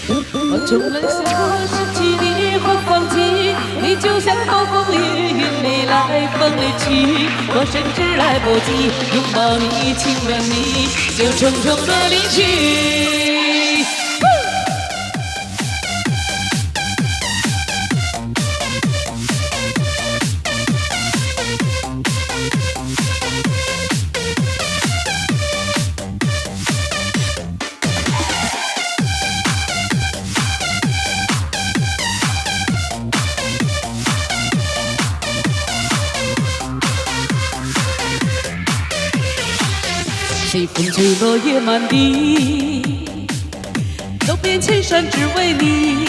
我从来想过失去你或放弃，你就像暴风雨，云里来风里去，我甚至来不及拥抱你、亲吻你，就匆匆的离去。西风吹落叶满地，走遍千山只为你。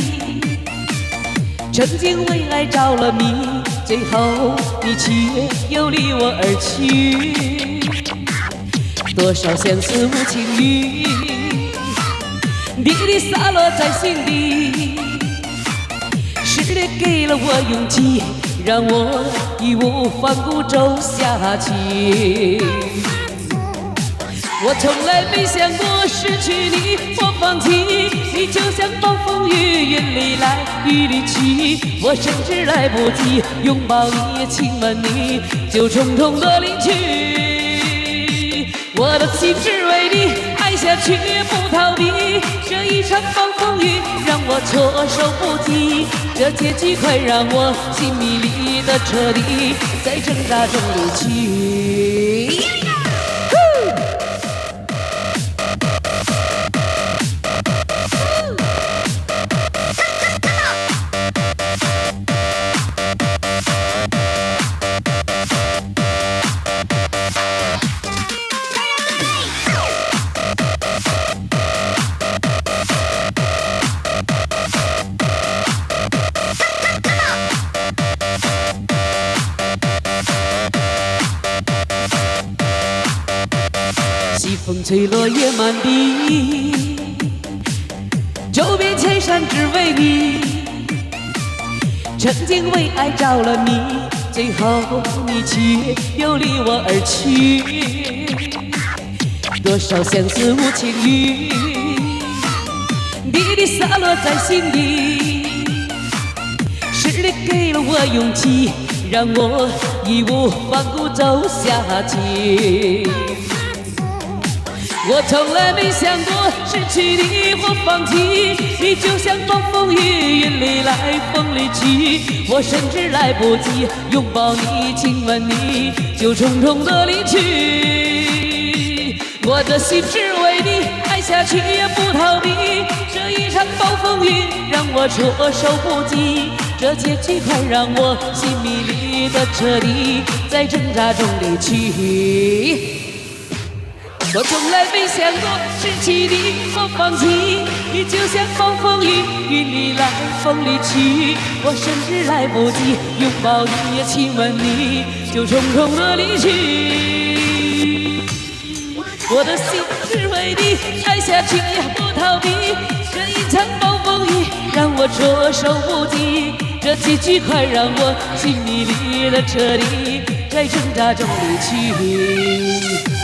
曾经为爱着了迷，最后你却又离我而去。多少相思无情雨，滴滴洒落在心底。失恋给了我勇气，让我义无反顾走下去。我从来没想过失去你或放弃，你就像暴风雨，云里来雨里去，我甚至来不及拥抱你、亲吻你，就匆匆的离去。我的心只为你，爱下去也不逃避，这一场暴风雨让我措手不及，这结局快让我心迷离的彻底，在挣扎中离去。西风吹落叶满地，走遍千山只为你。曾经为爱着了迷，最后你却又离我而去。多少相思无情雨，滴滴洒落在心底。失恋给了我勇气，让我义无反顾走下去。我从来没想过失去你或放弃，你就像暴风雨，云里来风里去，我甚至来不及拥抱你、亲吻你，就匆匆的离去。我的心只为你，爱下去也不逃避，这一场暴风雨让我措手不及，这结局快让我心迷离的彻底，在挣扎中离去。我从来没想过失去你或放弃，你就像暴风雨，云里来风里去，我甚至来不及拥抱你也亲吻你，就匆匆的离去。我的心只为你，爱下去也不逃避，这一场暴风雨让我措手不及，这结局快让我心迷离的彻底，在挣扎中离去。